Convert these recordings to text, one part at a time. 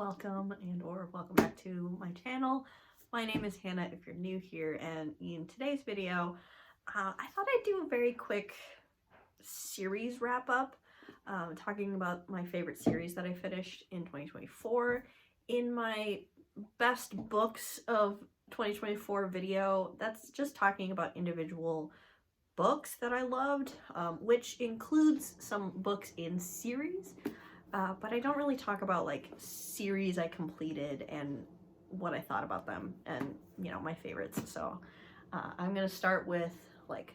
welcome or welcome back to my channel. My name is Hannah if you're new here, and in today's video I thought I'd do a very quick series wrap up, talking about my favorite series that I finished in 2024. In my best books of 2024 video, that's just talking about individual books that I loved, which includes some books in series. But I don't really talk about like series I completed and what I thought about them and, you know, my favorites. So I'm gonna start with like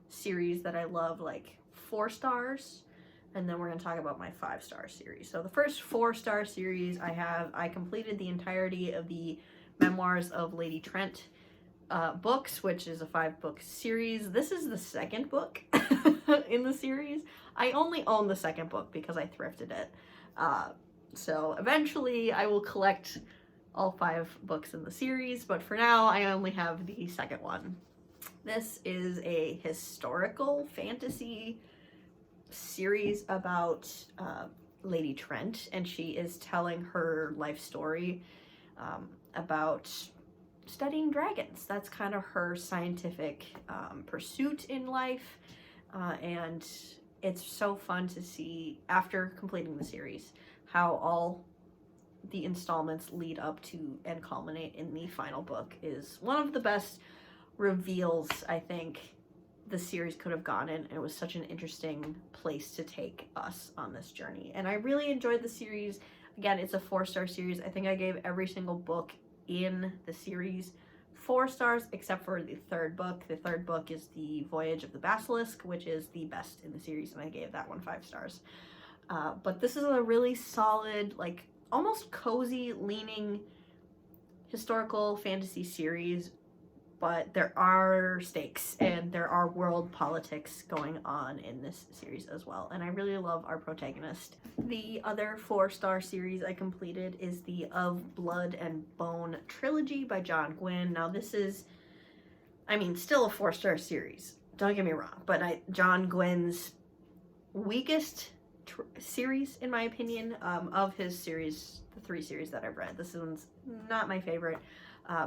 series that I love, like 4 stars, and then we're gonna talk about my 5-star series. So the first 4-star series I completed the entirety of the Memoirs of Lady Trent books, which is a 5-book series. This is the second book in the series. I only own the second book because I thrifted it. So eventually I will collect all 5 books in the series, but for now I only have the second one. This is a historical fantasy series about Lady Trent, and she is telling her life story about studying dragons. That's kind of her scientific pursuit in life, and it's so fun to see, after completing the series, how all the installments lead up to and culminate in the final book. Is one of the best reveals I think the series could have gone in. It was such an interesting place to take us on this journey, and I really enjoyed the series. Again, it's a 4-star series. I think I gave every single book in the series 4 stars except for the 3rd book. The 3rd book is The Voyage of the Basilisk, which is the best in the series, and I gave that one 5 stars. But this is a really solid, like almost cozy leaning historical fantasy series, but there are stakes and there are world politics going on in this series as well, and I really love our protagonist. The other 4-star series I completed is the Of Blood and Bone trilogy by John Gwynne. Now this is, I mean, still a 4-star series, don't get me wrong, but John Gwynne's weakest series in my opinion, of his series, the 3 series that I've read. This one's not my favorite.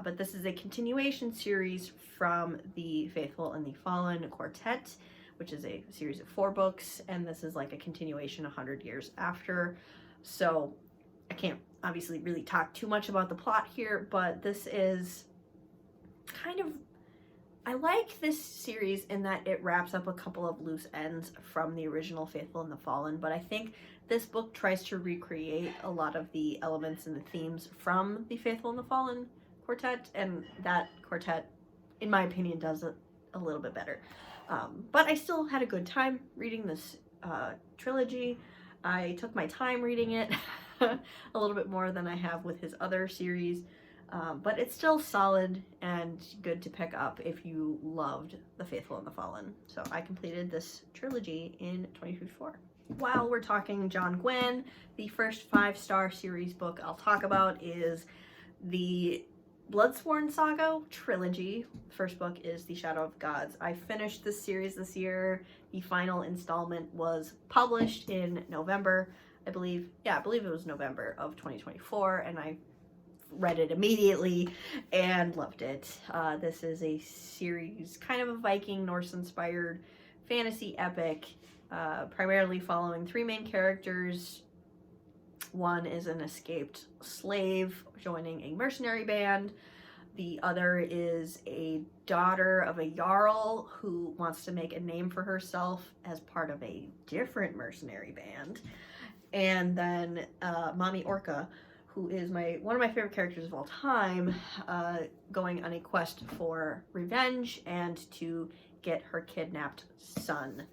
But this is a continuation series from the Faithful and the Fallen Quartet, which is a series of 4 books, and this is like a continuation 100 years after. So I can't obviously really talk too much about the plot here, but this is kind of, I like this series in that it wraps up a couple of loose ends from the original Faithful and the Fallen, but I think this book tries to recreate a lot of the elements and the themes from the Faithful and the Fallen quartet, and that quartet in my opinion does it a little bit better. But I still had a good time reading this trilogy. I took my time reading it a little bit more than I have with his other series, but it's still solid and good to pick up if you loved The Faithful and the Fallen. So I completed this trilogy in 2024. While we're talking John Gwynne, the first 5-star series book I'll talk about is the Bloodsworn Saga trilogy. The first book is The Shadow of Gods. I finished this series this year. The final installment was published in November, I believe. Yeah, I believe it was November of 2024, and I read it immediately and loved it. This is a series, kind of a Viking, Norse-inspired fantasy epic, primarily following 3 main characters. One is an escaped slave joining a mercenary band. The other is a daughter of a jarl who wants to make a name for herself as part of a different mercenary band. And then Mommy Orca, who is one of my favorite characters of all time, going on a quest for revenge and to get her kidnapped son.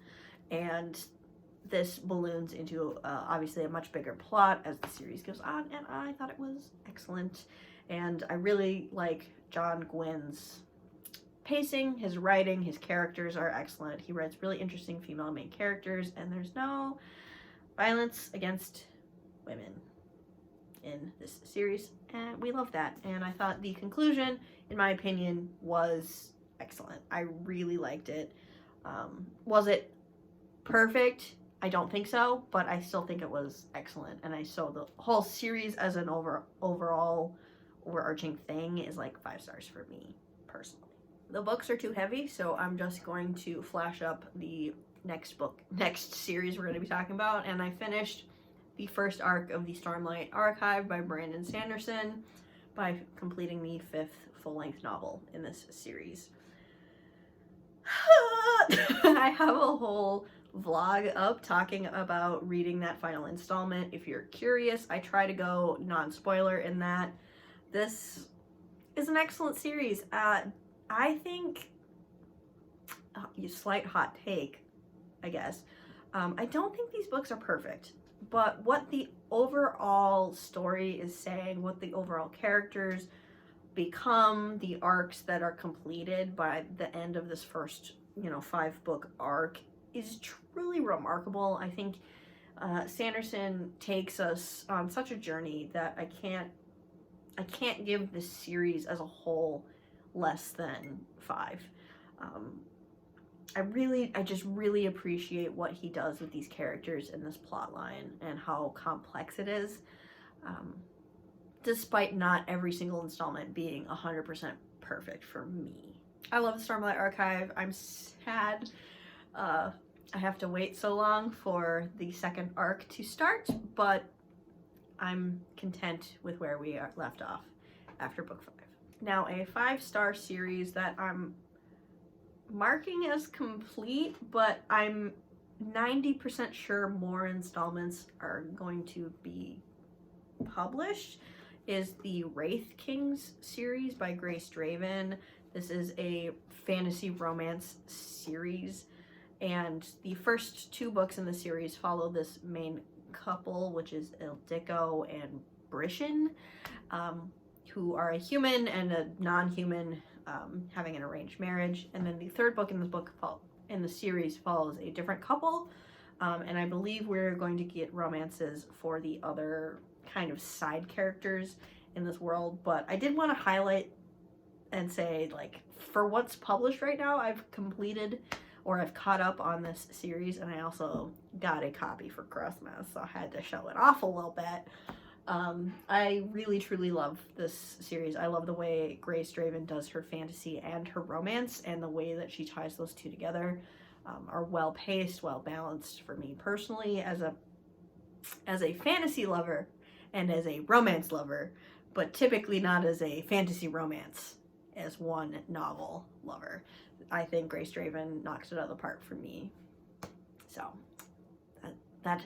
And this balloons into obviously a much bigger plot as the series goes on, and I thought it was excellent. And I really like John Gwynne's pacing, his writing, his characters are excellent. He writes really interesting female main characters, and there's no violence against women in this series, and we love that. And I thought the conclusion, in my opinion, was excellent. I really liked it. Was it perfect? I don't think so, but I still think it was excellent. And so the whole series as an overall overarching thing is like 5 stars for me personally. The books are too heavy, so I'm just going to flash up the next series we're going to be talking about. And I finished the first arc of the Stormlight Archive by Brandon Sanderson by completing the 5th full-length novel in this series. I have a whole vlog up talking about reading that final installment. If you're curious, I try to go non-spoiler in that. This is an excellent series. I think, slight hot take, I guess, I don't think these books are perfect, but what the overall story is saying, what the overall characters become, the arcs that are completed by the end of this first, 5-book arc is truly remarkable. I think Sanderson takes us on such a journey that I can't give this series as a whole less than 5. I just really appreciate what he does with these characters in this plot line and how complex it is, despite not every single installment being 100% perfect for me. I love the Stormlight Archive. I'm sad I have to wait so long for the second arc to start, but I'm content with where we are left off after book 5. Now, a 5-star series that I'm marking as complete, but I'm 90% sure more installments are going to be published, is the Wraith Kings series by Grace Draven. This is a fantasy romance series, and the first 2 books in the series follow this main couple, which is Ildiko and Brishan, who are a human and a non-human having an arranged marriage. And then the 3rd book in the series follows a different couple, and I believe we're going to get romances for the other kind of side characters in this world. But I did want to highlight and say, like, for what's published right now, I've completed or I've caught up on this series, and I also got a copy for Christmas, so I had to show it off a little bit. I really truly love this series. I love the way Grace Draven does her fantasy and her romance, and the way that she ties those 2 together are well paced, well balanced for me personally as a fantasy lover and as a romance lover, but typically not as a fantasy romance as one novel lover. I think Grace Draven knocks it out of the park for me. So that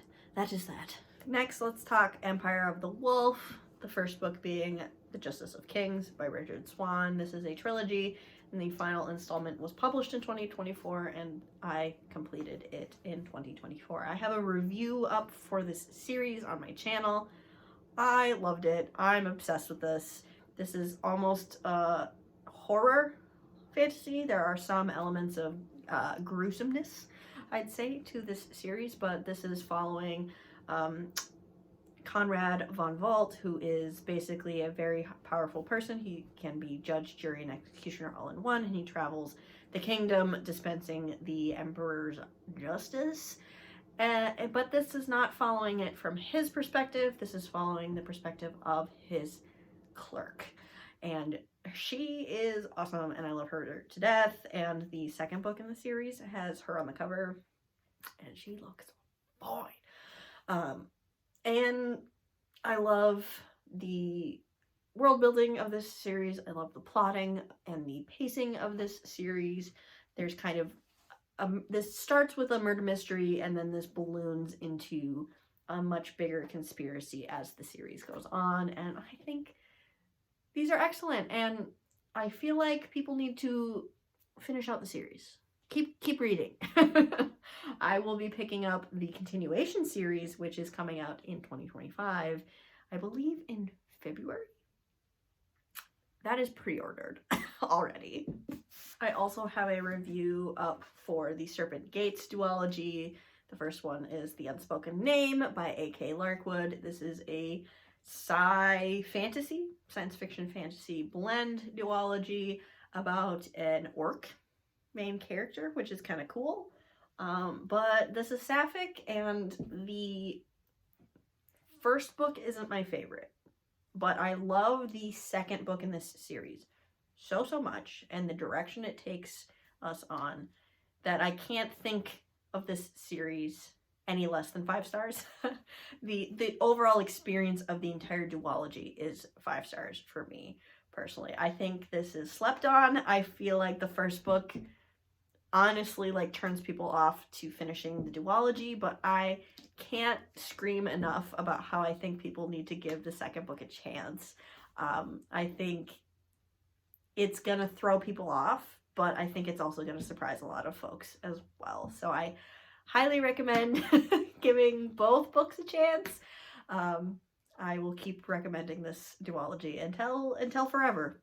is that. Next, let's talk Empire of the Wolf, the first book being The Justice of Kings by Richard Swan. This is a trilogy, and the final installment was published in 2024, and I completed it in 2024. I have a review up for this series on my channel. I loved it. I'm obsessed with this. This is almost a horror fantasy. There are some elements of gruesomeness, I'd say, to this series, but this is following Conrad von Volt, who is basically a very powerful person. He can be judge, jury, and executioner all in one, and he travels the kingdom dispensing the emperor's justice. But this is not following it from his perspective. This is following the perspective of his clerk. And she is awesome, and I love her to death. And the second book in the series has her on the cover, and she looks fine. And I love the world building of this series. I love the plotting and the pacing of this series. There's kind of this starts with a murder mystery, and then this balloons into a much bigger conspiracy as the series goes on. And I think these are excellent, and I feel like people need to finish out the series. Keep reading. I will be picking up the continuation series, which is coming out in 2025, I believe in February. That is pre-ordered already. I also have a review up for the Serpent Gates duology. The first one is The Unspoken Name by A.K. Larkwood. This is a science fiction fantasy blend duology about an orc main character, which is kind of cool. But this is sapphic, and the first book isn't my favorite, but I love the second book in this series so much, and the direction it takes us on, that I can't think of this series any less than 5 stars. The overall experience of the entire duology is 5 stars for me personally. I think this is slept on. I feel like the first book honestly like turns people off to finishing the duology, but I can't scream enough about how I think people need to give the second book a chance. I think it's gonna throw people off, but I think it's also gonna surprise a lot of folks as well. So I highly recommend giving both books a chance. I will keep recommending this duology until forever.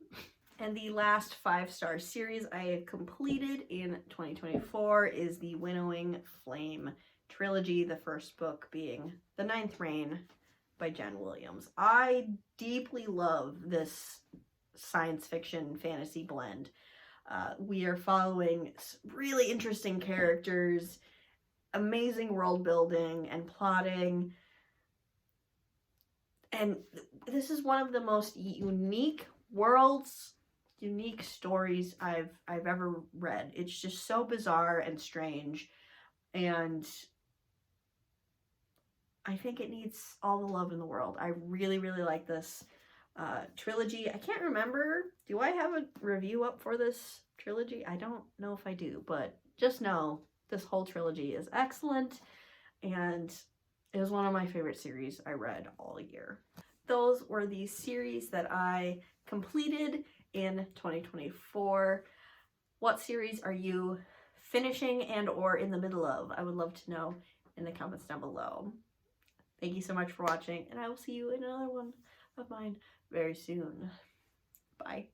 And the last 5-star series I have completed in 2024 is the Winnowing Flame trilogy, the first book being The Ninth Reign by Jen Williams. I deeply love this science fiction fantasy blend. We are following really interesting characters, amazing world building and plotting, and this is one of the most unique worlds, unique stories I've ever read. It's just so bizarre and strange, and I think it needs all the love in the world. I really like this trilogy. I can't remember, do I have a review up for this trilogy? I don't know if I do, but just know this whole trilogy is excellent, and it was one of my favorite series I read all year. Those were the series that I completed in 2024. What series are you finishing and or in the middle of? I would love to know in the comments down below. Thank you so much for watching, and I will see you in another one of mine very soon. Bye.